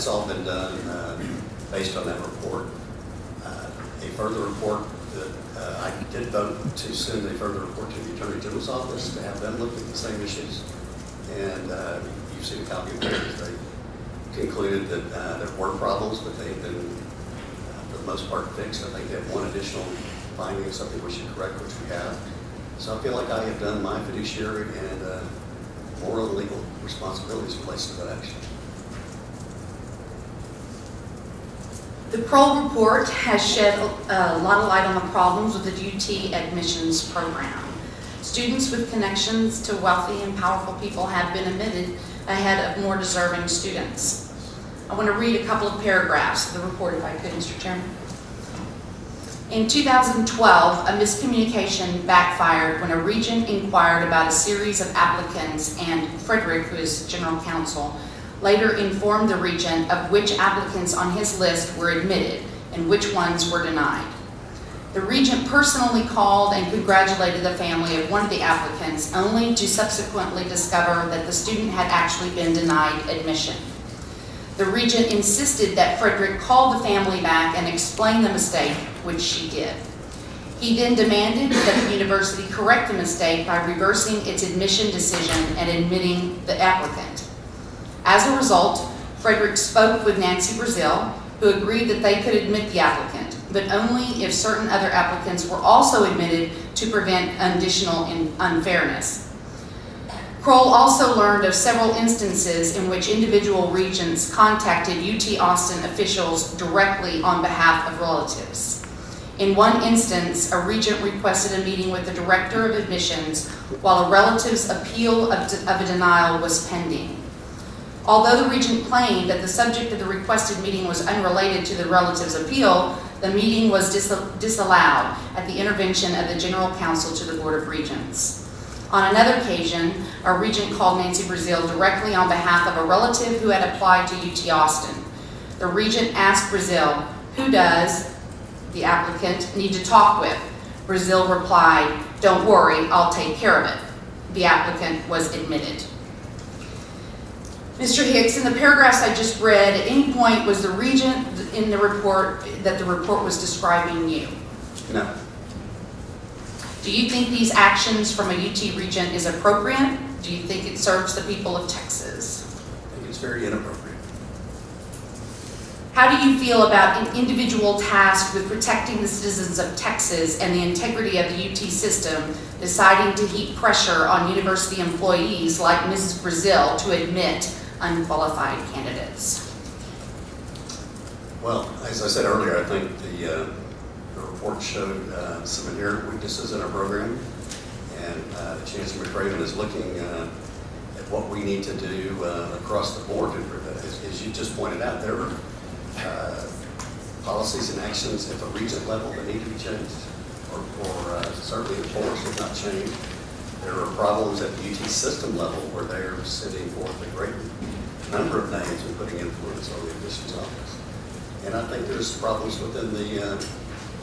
that's all been done based on that report. A further report that I did vote to send a further report to the Attorney General's office to have them look at the same issues. And you've seen a copy of theirs. They concluded that there were problems, but they have been, for the most part, fixed. I think they have one additional finding of something we should correct, which we have. So I feel like I have done my fiduciary and moral and legal responsibilities related to that action. The Kroll report has shed a lot of light on the problems with the UT admissions program. Students with connections to wealthy and powerful people have been admitted ahead of more deserving students. I want to read a couple of paragraphs of the report, if I could, Mr. Chairman. In 2012, a miscommunication backfired when a regent inquired about a series of applicants, and Frederick, who is general counsel, later informed the regent of which applicants on his list were admitted and which ones were denied. The regent personally called and congratulated the family of one of the applicants, only to subsequently discover that the student had actually been denied admission. The regent insisted that Frederick call the family back and explain the mistake, which she did. He then demanded that the university correct the mistake by reversing its admission decision and admitting the applicant. As a result, Frederick spoke with Nancy Brazil, who agreed that they could admit the applicant, but only if certain other applicants were also admitted to prevent additional unfairness. Kroll also learned of several instances in which individual regents contacted UT Austin officials directly on behalf of relatives. In one instance, a regent requested a meeting with the director of admissions while a relative's appeal of a denial was pending. Although the regent claimed that the subject of the requested meeting was unrelated to the relative's appeal, the meeting was disallowed at the intervention of the General Counsel to the Board of Regents. On another occasion, a regent called Nancy Brazil directly on behalf of a relative who had applied to UT Austin. The regent asked Brazil, "Who does the applicant need to talk with?" Brazil replied, "Don't worry, I'll take care of it." The applicant was admitted. Mr. Hicks, in the paragraphs I just read, at any point was the regent in the report that the report was describing you? No. Do you think these actions from a UT regent is appropriate? Do you think it serves the people of Texas? I think it's very inappropriate. How do you feel about an individual tasked with protecting the citizens of Texas and the integrity of the UT system deciding to heap pressure on university employees like Mrs. Brazil to admit unqualified candidates? Well, as I said earlier, I think the report showed some inherent weaknesses in our program, and Chancellor McRaven is looking at what we need to do across the board. As you just pointed out, there are policies and actions at the regent level that need to be changed, or certainly enforced, if not changed. There are problems at the UT system level where they're sending forth a great number of names and putting influence on the admissions office. And I think there's problems within the,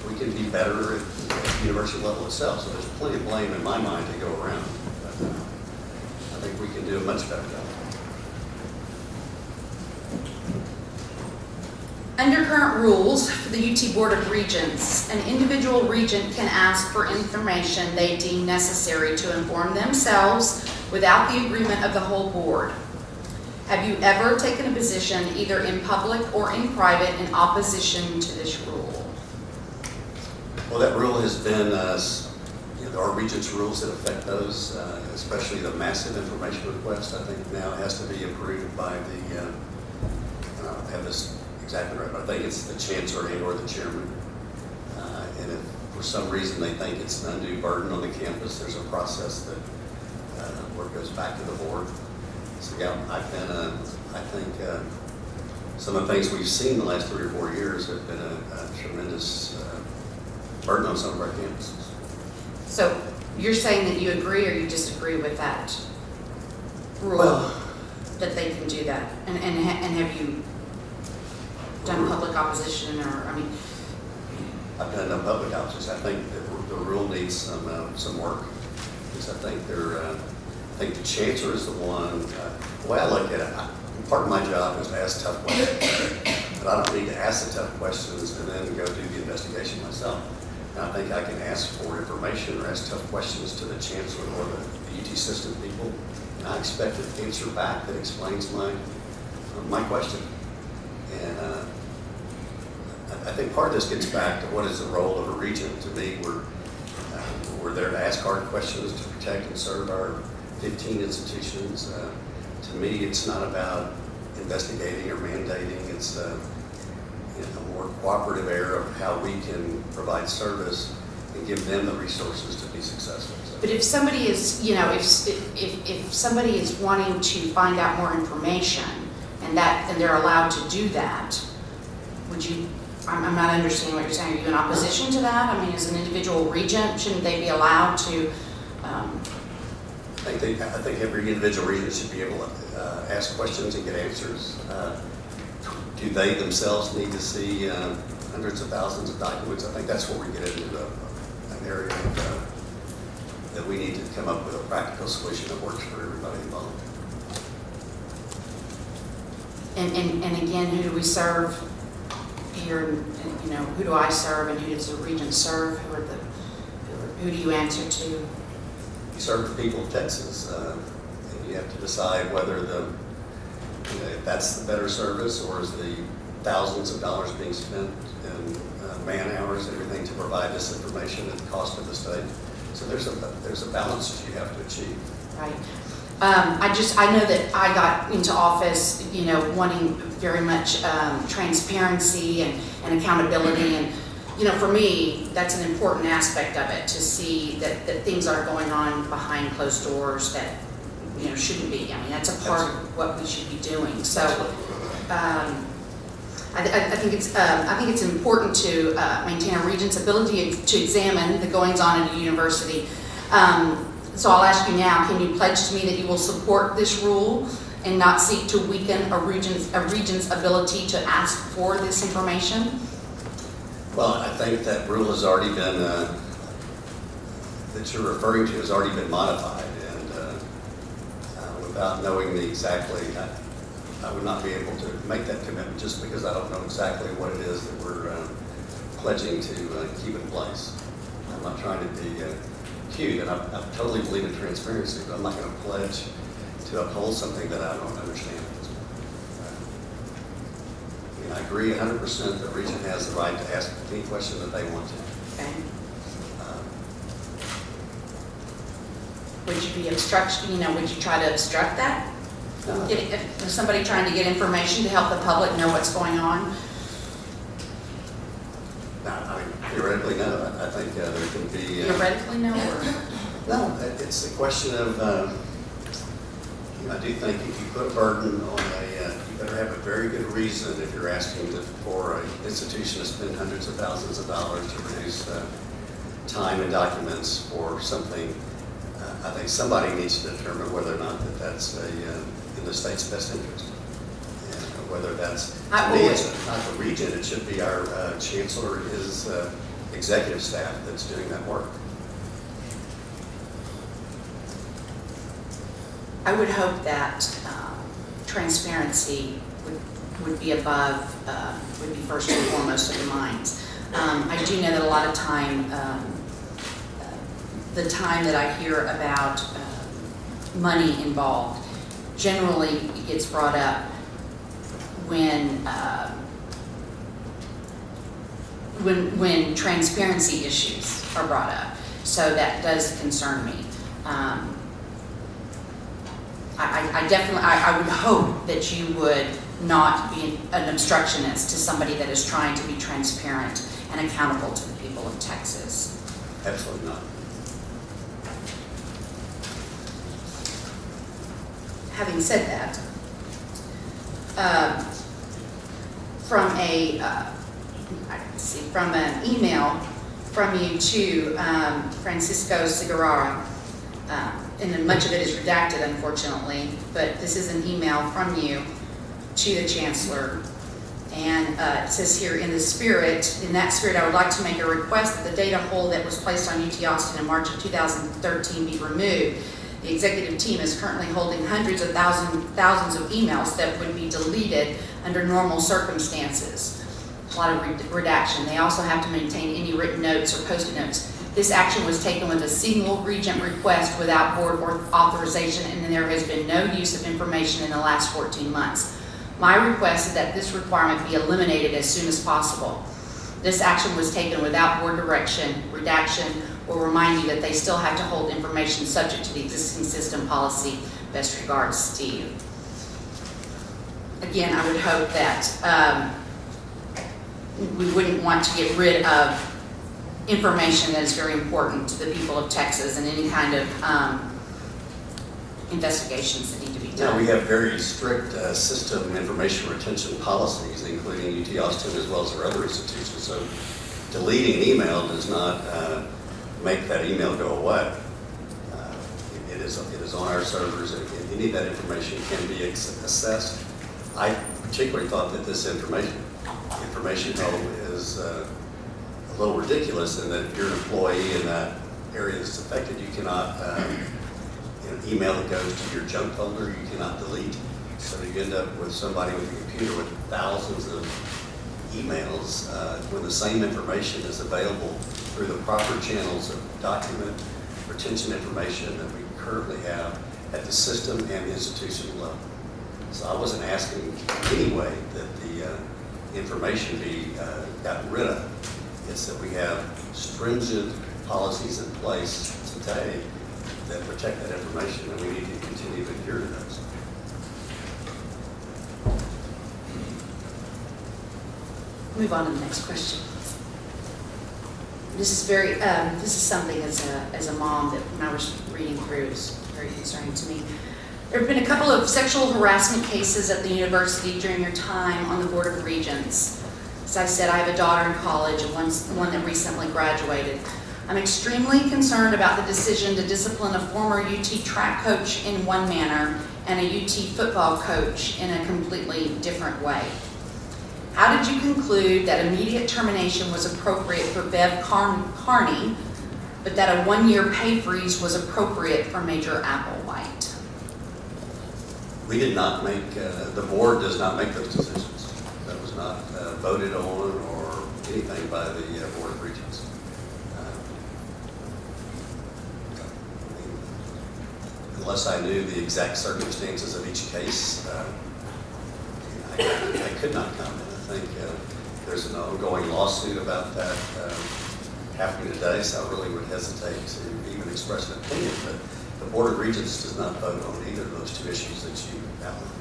we can be better at the university level itself. So there's plenty of blame in my mind to go around. But I think we can do a much better job. Under current rules for the UT Board of Regents, an individual regent can ask for information they deem necessary to inform themselves without the agreement of the whole board. Have you ever taken a position, either in public or in private, in opposition to this rule? Well, that rule has been, there are regents' rules that affect those, especially the massive information request. I think now it has to be approved by the, I don't have this exactly right, but I think it's the chancellor and or the chairman. And if for some reason they think it's an undue burden on the campus, there's a process that where it goes back to the board. So yeah, I've been, I think some of the things we've seen the last 3 or 4 years have been a tremendous burden on some of our campuses. So you're saying that you agree or you disagree with that rule, Well, that they can do that? And have you done public opposition, or, I mean? I've done no public opposition. I think the rule needs some work, because I think the chancellor is the one. The way I look at it, part of my job is to ask tough questions. But I don't need to ask the tough questions and then go do the investigation myself. And I think I can ask for information or ask tough questions to the chancellor or the UT system people. And I expect an answer back that explains my question. And I think part of this gets back to what is the role of a regent. To me, we're there to ask hard questions to protect and serve our 15 institutions. To me, it's not about investigating or mandating. It's a more cooperative area of how we can provide service and give them the resources to be successful. So. But if somebody is, if somebody is wanting to find out more information and they're allowed to do that, would you? I'm not understanding what you're saying. Are you in opposition to that? I mean, as an individual regent, shouldn't they be allowed to? I think every individual regent should be able to ask questions and get answers. Do they themselves need to see hundreds of thousands of documents? I think that's where we get into an area that we need to come up with a practical solution that works for everybody involved. And again, who do we serve here? And who do I serve, and who does the regent serve? Who do you answer to? You serve the people of Texas, and you have to decide whether if that's the better service, or is the thousands of dollars being spent in man hours and everything to provide this information at the cost of the state. So there's a balance that you have to achieve. Right. I know that I got into office, wanting very much transparency and accountability, and for me, that's an important aspect of it, to see that things are going on behind closed doors that shouldn't be. I mean, that's a part of what we should be doing. So, I think it's important to maintain a regent's ability to examine the goings on in a university. So I'll ask you now: can you pledge to me that you will support this rule and not seek to weaken a regent's ability to ask for this information? Well, I think that rule has already been that you're referring to has already been modified, and without knowing exactly, I would not be able to make that commitment just because I don't know exactly what it is that we're pledging to keep in place. I'm not trying to be cute, and I totally believe in transparency, but I'm not going to pledge to uphold something that I don't understand. I agree 100% that Regent has the right to ask any question that they want to. Okay. Would you be obstruction? Would you try to obstruct that? No. If somebody trying to get information to help the public know what's going on? No, I mean, theoretically, no. I think there can be. Theoretically, no. No, it's a question of. I do think if you put a burden on you better have a very good reason if you're asking for an institution to spend hundreds of thousands of dollars to produce time and documents for something. I think somebody needs to determine whether or not that's in the state's best interest. And whether that's, to me, it's not the regent, it should be our chancellor, his executive staff that's doing that work. I would hope that transparency would be above, would be first and foremost of the minds. I do know that a lot of time, the time that I hear about money involved, generally it gets brought up when transparency issues are brought up. So that does concern me. I would hope that you would not be an obstructionist to somebody that is trying to be transparent and accountable to the people of Texas. Absolutely not. Having said that, from an email from you to Francisco Cigarra, and much of it is redacted, unfortunately, but this is an email from you to the Chancellor. And it says here, in that spirit, I would like to make a request that the data hold that was placed on UT Austin in March of 2013 be removed. The executive team is currently holding hundreds of thousands of emails that would be deleted under normal circumstances. A lot of redaction. They also have to maintain any written notes or post-it notes. This action was taken with a single regent request without board authorization, and there has been no use of information in the last 14 months. My request is that this requirement be eliminated as soon as possible. This action was taken without board direction. Redaction will remind you that they still have to hold information subject to the existing system policy. Best regards, Steve. Again, I would hope that we wouldn't want to get rid of information that is very important to the people of Texas and any kind of investigations that need to be done. Yeah, we have very strict system information retention policies, including UT Austin as well as our other institutions. So deleting an email does not make that email go away. It is on our servers, and any of that information can be assessed. I particularly thought that this information code is a little ridiculous in that if you're an employee in that area that's affected, you cannot email that goes to your junk folder, you cannot delete. So you end up with somebody with a computer with thousands of emails when the same information is available through the proper channels of document retention information that we currently have at the system and institutional level. So I wasn't asking anyway that the information be gotten rid of. It's that we have stringent policies in place today that protect that information, and we need to continue to adhere to those. Move on to the next question. This is something as a mom that when I was reading through is very concerning to me. There have been a couple of sexual harassment cases at the university during your time on the Board of Regents. As I said, I have a daughter in college and one that recently graduated. I'm extremely concerned about the decision to discipline a former UT track coach in one manner and a UT football coach in a completely different way. How did you conclude that immediate termination was appropriate for Bev Carney, but that a one-year pay freeze was appropriate for Major Applewhite? We did not make, the board does not make those decisions. That was not voted on or anything by the Board of Regents. Unless I knew the exact circumstances of each case, I could not comment. I think there's an ongoing lawsuit about that happening today, so I really would hesitate to even express an opinion. But the Board of Regents does not vote on either of those two issues that you outlined.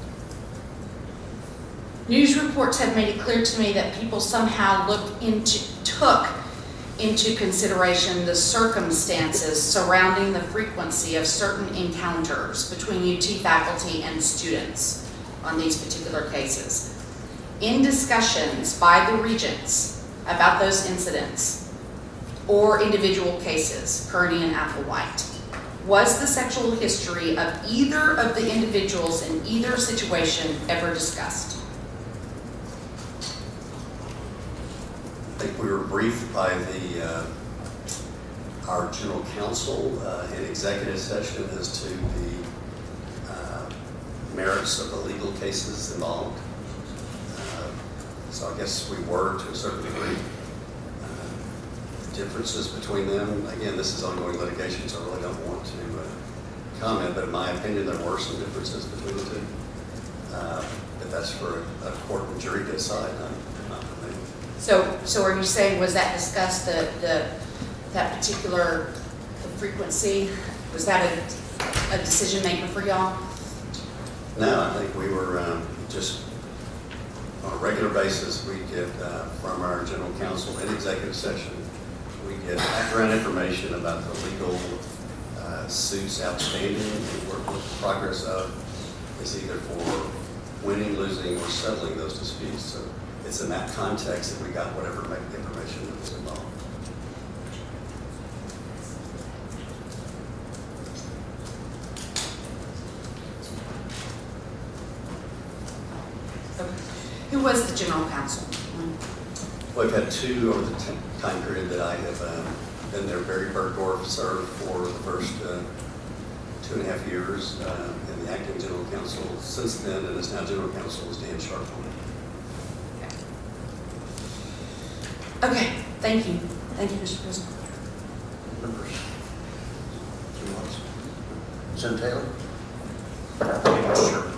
News reports have made it clear to me that people somehow took into consideration the circumstances surrounding the frequency of certain encounters between UT faculty and students on these particular cases. In discussions by the regents about those incidents or individual cases, Kearney and Applewhite, was the sexual history of either of the individuals in either situation ever discussed? I think we were briefed by our general counsel in executive session as to the merits of the legal cases involved. So I guess we were to a certain degree. Differences between them, again, this is ongoing litigation, so I really don't want to comment, but in my opinion, there were some differences between the two. But that's for a court and jury to decide, not for me. So are you saying, was that discussed, that particular frequency? Was that a decision maker for y'all? No, I think we were just on a regular basis, we get from our general counsel in executive session, we get background information about the legal suits outstanding and what the progress of is either for winning, losing, or settling those disputes. So it's in that context that we got whatever information that was involved. Who was the general counsel? Well, we've had two over the time period that I have been there. Barry Burgdorf served for the first 2.5 years, and the acting general counsel since then, and is now general counsel, is Dan Sharp. Okay, thank you. Thank you, Mr. President. Members? Senator Taylor? Thank you, Mr. Chairman.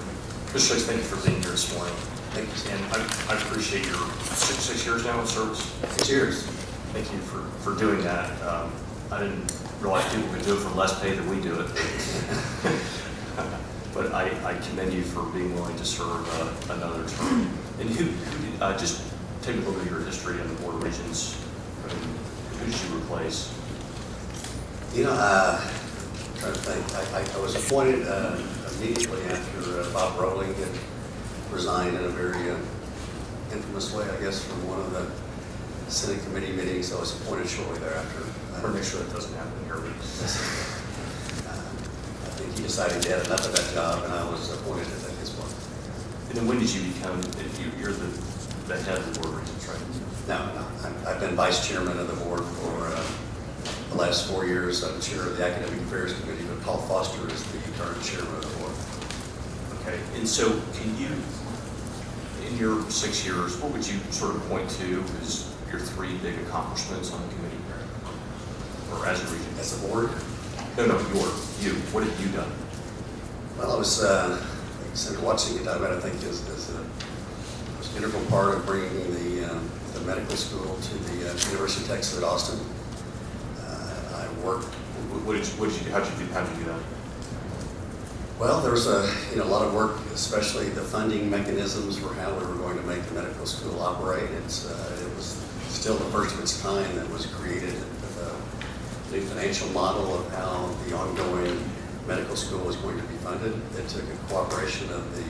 Mr. Hicks, thank you for being here this morning. Thank you. And I appreciate your six years now in service. Cheers. Thank you for doing that. I didn't realize people could do it for less pay than we do it. But I commend you for being willing to serve another term. And just take a look at your history on the Board of Regents. I mean, who did you replace? You know, I'm trying to think. I was appointed immediately after Bob Rowling had resigned in a very infamous way, I guess, from one of the Senate committee meetings. I was appointed shortly thereafter. I want to make sure that doesn't happen here. I think he decided he had enough of that job, and I was appointed at his point. And then when did you become, you're the head of the Board of Regents, right? No, I've been vice chairman of the board for the last 4 years. I'm chair of the Academic Affairs Committee, but Paul Foster is the current chairman of the board. Okay, and so can you, in your 6 years, what would you sort of point to as your 3 big accomplishments on the committee? Or as a regent? As a board? No, you. What have you done? Well, I was, Senator Watson you talked about, I think, is an integral part of bringing the medical school to the University of Texas at Austin. I worked. What did you do? How'd you do that? Well, there was a lot of work, especially the funding mechanisms for how we were going to make the medical school operate. It was still the first of its kind that was created with a new financial model of how the ongoing medical school was going to be funded. It took a cooperation of the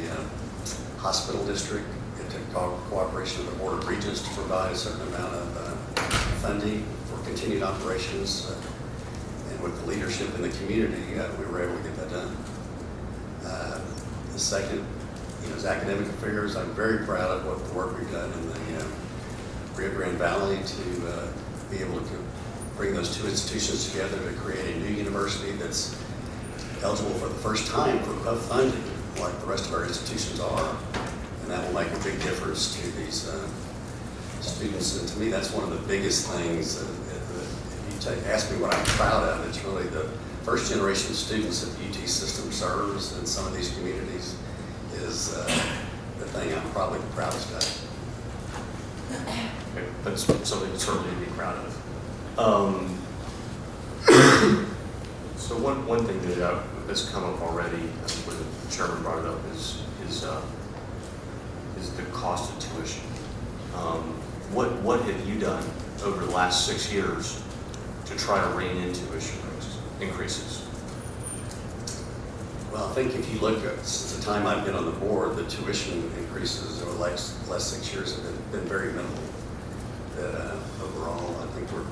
hospital district. It took cooperation of the Board of Regents to provide a certain amount of funding for continued operations. And with the leadership in the community, we were able to get that done. The second, is academic affairs. I'm very proud of what the work we've done in the Rio Grande Valley to be able to bring those 2 institutions together to create a new university that's eligible for the first time for funding, like the rest of our institutions are. And that will make a big difference to these students. And to me, that's one of the biggest things. If you ask me what I'm proud of, it's really the first generation of students that the UT system serves in some of these communities is the thing I'm probably the proudest of. Okay, that's something certainly to be proud of. So one thing that has come up already, I think when the chairman brought it up, is the cost of tuition. What have you done over the last 6 years to try to rein in tuition increases? Well, I think if you look at, since the time I've been on the board, the tuition increases over the last 6 years have been very minimal. That overall, I think we're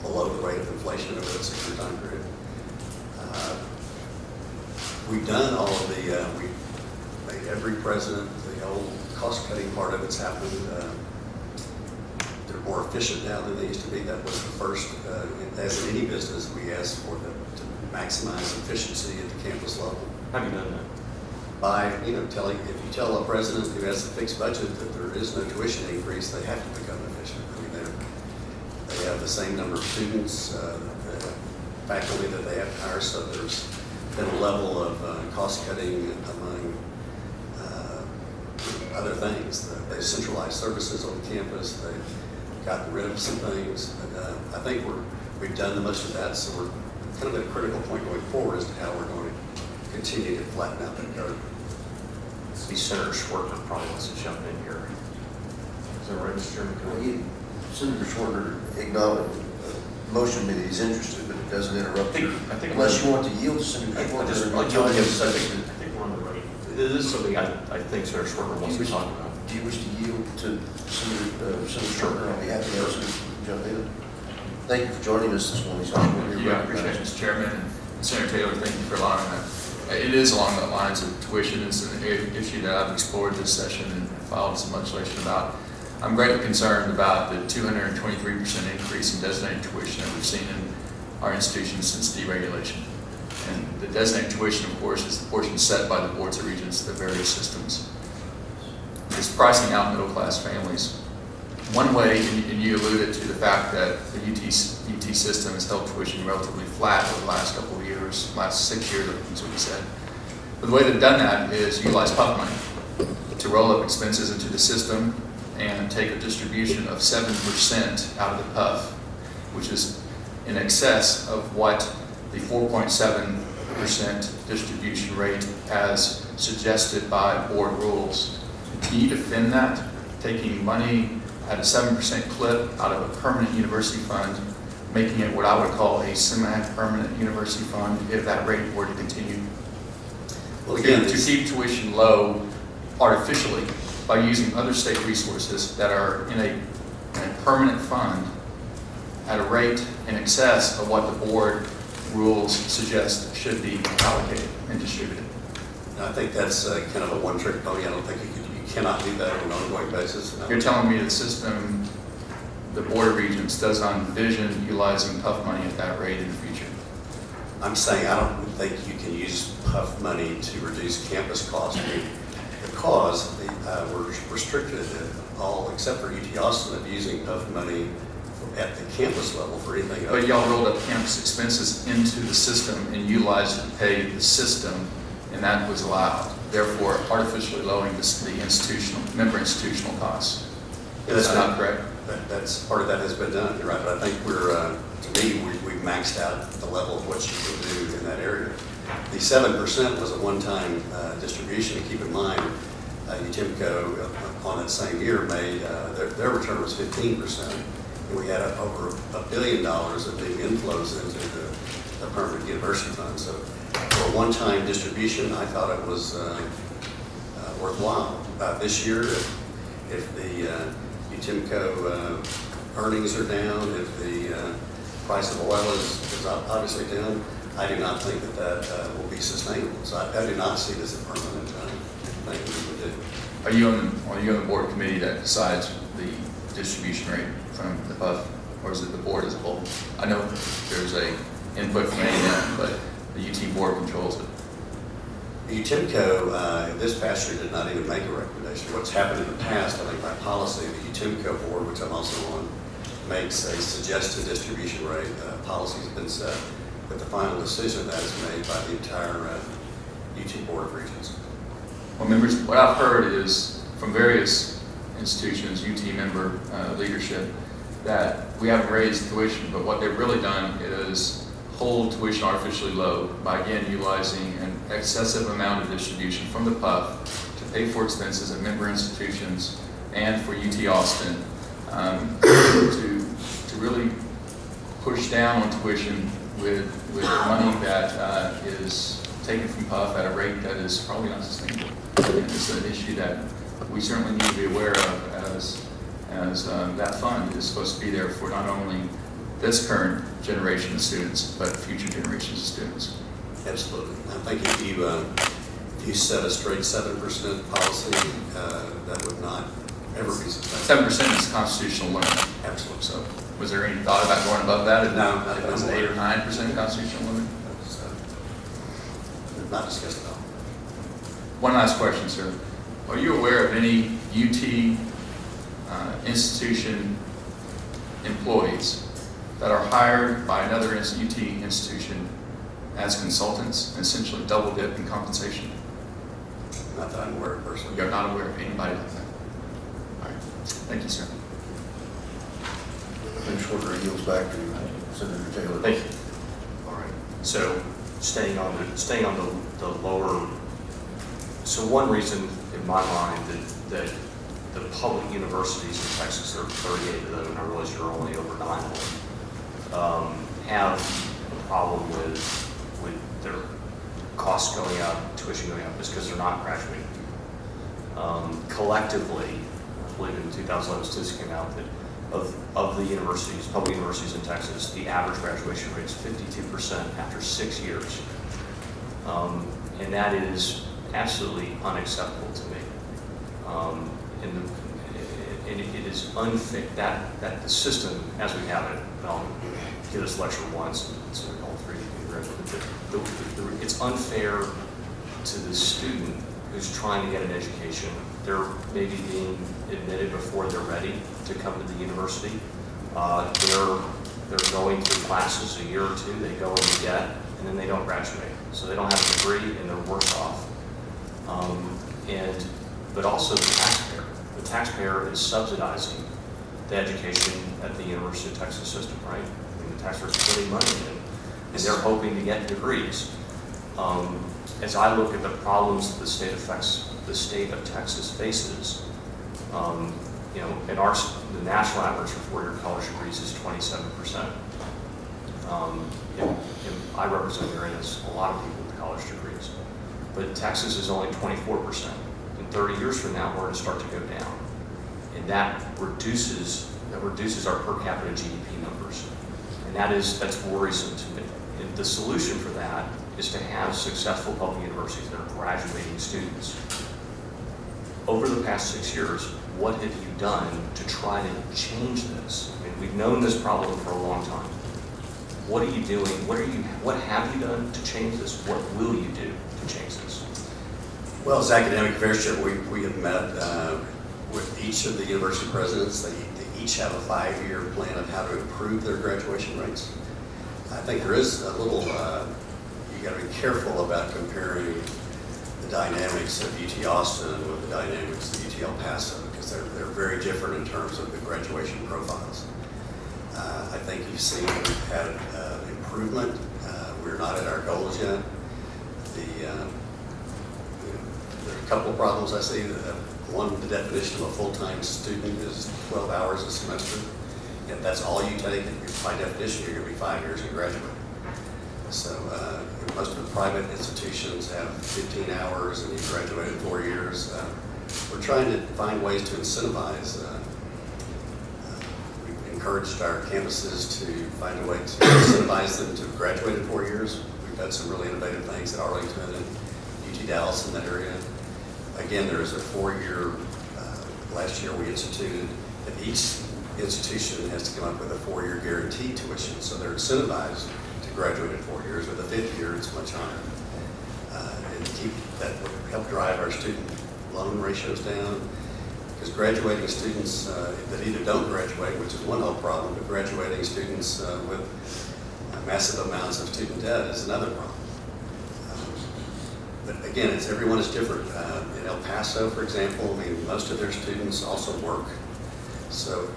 below the rate of inflation over that 6-year time period. We've done all of we've made every president, the old cost-cutting part of it's happened. They're more efficient now than they used to be. That was the first, as in any business, we asked for them to maximize efficiency at the campus level. Have you done that? By, if you tell a president who has a fixed budget that there is no tuition increase, they have to become efficient. I mean, they have the same number of students, the faculty that they have to hire, so there's been a level of cost cutting among other things. They've centralized services on campus. They've gotten rid of some things. But I think we've done the most of that, so we're kind of at a critical point going forward as to how we're going to continue to flatten out that curve. See, Senator Schwartner probably wants to jump in here. Is that right, Mr. Chairman? Senator Schwartner acknowledged, motion that he's interested, but it doesn't interrupt you. I think unless you want to yield to Senator Schwartner. I think we're on the right. This is something I think Senator Schwartner wants to talk about. Do you wish to yield to Senator Schwartner on behalf of the others who jump in? Thank you for joining us this morning. I appreciate it, Mr. Chairman. And Senator Taylor, thank you for allowing that. It is along the lines of tuition. It's an issue that I've explored this session and filed some legislation about. I'm greatly concerned about the 223% increase in designated tuition that we've seen in our institutions since deregulation. And the designated tuition, of course, is the portion set by the boards of regents of the various systems. It's pricing out middle-class families. One way, and you alluded to the fact that the UT system has held tuition relatively flat over the last couple of years, last 6 years, I think is what you said. But the way they've done that is utilize PUF money to roll up expenses into the system and take a distribution of 7% out of the PUF, which is in excess of what the 4.7% distribution rate as suggested by board rules. Can you defend that, taking money at a 7% clip out of a permanent university fund, making it what I would call a semi-permanent university fund if that rate were to continue? Well, again, To keep tuition low artificially by using other state resources that are in a permanent fund at a rate in excess of what the board rules suggest should be allocated and distributed. And I think that's kind of a one-trick pony. I don't think you cannot do that on an ongoing basis. You're telling me the system, the board of regents does not envision utilizing PUF money at that rate in the future? I'm saying I don't think you can use PUF money to reduce campus costs. Because we're restricted all, except for UT Austin, of using PUF money at the campus level for anything else. But y'all rolled up campus expenses into the system and utilized it to pay the system, and that was allowed, therefore artificially lowering the institutional, member institutional costs. Is that not correct? That's part of that has been done, you're right, but I think to me, we've maxed out the level of what you can do in that area. The 7% was a one-time distribution, and keep in mind, UTIMCO on that same year made, their return was 15%. And we had over $1 billion of new inflows into the permanent university fund. So for a one-time distribution, I thought it was worthwhile. This year, if the UTIMCO earnings are down, if the price of oil is obviously down, I do not think that will be sustainable. So I do not see this as a permanent thing we would do. Are you on the board committee that decides the distribution rate from the PUF, or is it the board as a whole? I know there's a input from A&M, but the UT board controls it. The UTIMCO, this past year, did not even make a recommendation. What's happened in the past, I think by policy, the UTIMCO board, which I'm also on, makes a suggested distribution rate. Policy's been set, but the final decision of that is made by the entire UT Board of Regents. Well, members, what I've heard is from various institutions, UT member leadership, that we haven't raised tuition, but what they've really done is hold tuition artificially low by, again, utilizing an excessive amount of distribution from the PUF to pay for expenses at member institutions and for UT Austin to really push down on tuition with money that is taken from PUF at a rate that is probably not sustainable. And it's an issue that we certainly need to be aware of as that fund is supposed to be there for not only this current generation of students, but future generations of students. Absolutely. I think if you set a straight 7% policy, that would not ever be sustainable. 7% is the constitutional limit. Absolutely. So was there any thought about going above that? No, not If it was at all. 8 or 9% constitutional limit? So, not discussed at all. One last question, sir. Are you aware of any UT institution employees that are hired by another UT institution as consultants and essentially double dip in compensation? Not that I'm aware of personally. You're not aware of anybody like that? All right. Thank you, sir. Then Shorter yields back to Senator Taylor. Thank you. All right. So staying on the lower, so one reason in my mind that the public universities in Texas, there are 38 of them, and I realize you're only over 9 of them, have a problem with their costs going up, tuition going up, is because they're not graduating. Collectively, I believe in 2011 statistics came out that of the universities, public universities in Texas, the average graduation rate is 52% after 6 years. And that is absolutely unacceptable to me. And it is unfair that the system, as we have it, I'll give this lecture once, and so all three of you It's unfair to the student who's trying to get an education. They're maybe being admitted before they're ready to come to the university. They're going through classes a year or two, they go into debt, and then they don't graduate. So they don't have a degree and they're worse off. But also the taxpayer. The taxpayer is subsidizing the education at the University of Texas system, right? I mean, the taxpayers are putting money in, and they're hoping to get degrees. As I look at the problems that the state of Texas faces, you know, the national average for four-year college degrees is 27%. I represent areas, a lot of people with college degrees, but Texas is only 24%. In 30 years from now, we're going to start to go down, and that reduces our per capita GDP numbers, and that's worrisome to me. And the solution for that is to have successful public universities that are graduating students. Over the past 6 years, what have you done to try to change this? I mean, we've known this problem for a long time. What are you doing? What have you done to change this? What will you do to change this? Well, as academic affairs chair, we have met with each of the university presidents. They each have a 5-year plan of how to improve their graduation rates. I think there is a little, you got to be careful about comparing the dynamics of UT Austin with the dynamics of UT El Paso, because they're very different in terms of the graduation profiles. I think you've seen we've had improvement. We're not at our goals yet. There are a couple of problems I see. One, the definition of a full-time student is 12 hours a semester. If that's all you take, by definition, you're going to be 5 years and graduate. So most of the private institutions have 15 hours and you graduate in 4 years. We're trying to find ways to incentivize. We've encouraged our campuses to find a way to incentivize them to graduate in 4 years. We've done some really innovative things at Arlington and UT Dallas in that area. Again, there is a 4-year, last year we instituted that each institution has to come up with a 4-year guaranteed tuition, so they're incentivized to graduate in 4 years. With the 5th year, it's much higher. And that would help drive our student loan ratios down, because graduating students that either don't graduate, which is one whole problem, but graduating students with massive amounts of student debt is another problem. But again, everyone is different. In El Paso, for example, I mean, most of their students also work. So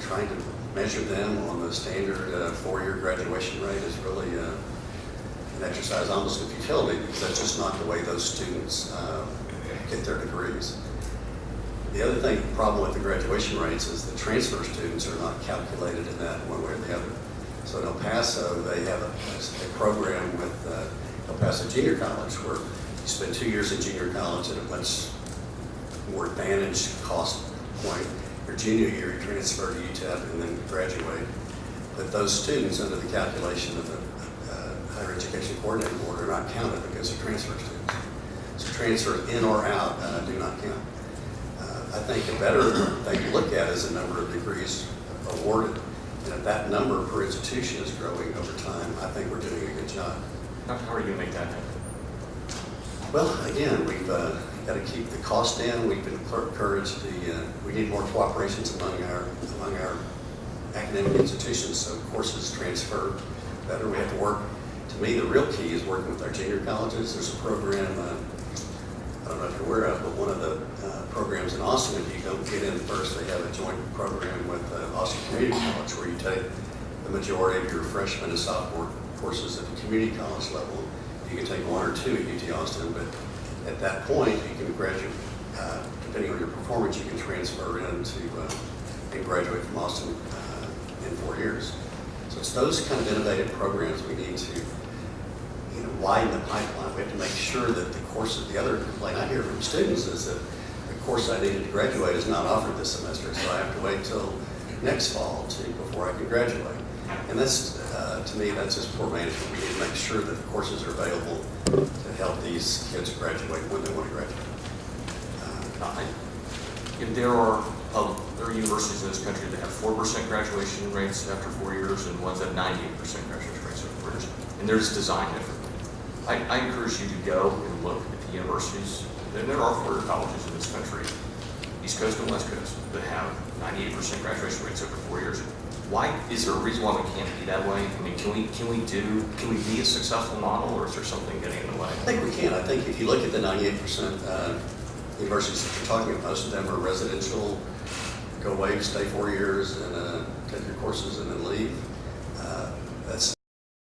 trying to measure them on the standard 4-year graduation rate is really an exercise almost in futility, because that's just not the way those students get their degrees. The other thing, the problem with the graduation rates is the transfer students are not calculated in that one way or the other. So in El Paso, they have a program with El Paso Junior College, where you spend 2 years in junior college at a much more advantaged cost point. Your junior year, you transfer to UTEP and then graduate. But those students, under the calculation of the Higher Education Coordinating Board, are not counted because they're transfer students. So transfers in or out do not count. I think a better thing to look at is the number of degrees awarded. And if that number per institution is growing over time, I think we're doing a good job. How are you going to make that happen? Well, again, we've got to keep the cost down. We've encouraged we need more cooperations among our academic institutions, so courses transfer better. We have to work. To me, the real key is working with our junior colleges. There's a program, I don't know if you're aware of, but one of the programs in Austin, if you don't get in first, they have a joint program with Austin Community College, where you take the majority of your freshman and sophomore courses at the community college level. You can take 1 or 2 at UT Austin, but at that point, you can graduate, depending on your performance, you can transfer into and graduate from Austin in 4 years. So it's those kind of innovative programs we need to widen the pipeline. We have to make sure that the courses, the other complaint I hear from students is that the course I needed to graduate is not offered this semester, so I have to wait till next fall before I can graduate. And that's, to me, that's just poor management. We need to make sure that the courses are available to help these kids graduate when they want to graduate. If there are there are universities in this country that have 4% graduation rates after 4 years, and ones that have 98% graduation rates after 4 years, and they're just designed differently. I encourage you to go and look at the universities, and there are 4-year colleges in this country, East Coast and West Coast, that have 98% graduation rates over 4 years. Why, is there a reason why we can't be that way? I mean, can we be a successful model, or is there something getting in the way? I think we can. I think if you look at the 98% universities that you're talking about, most of them are residential, go away, stay 4 years, and take your courses and then leave. That's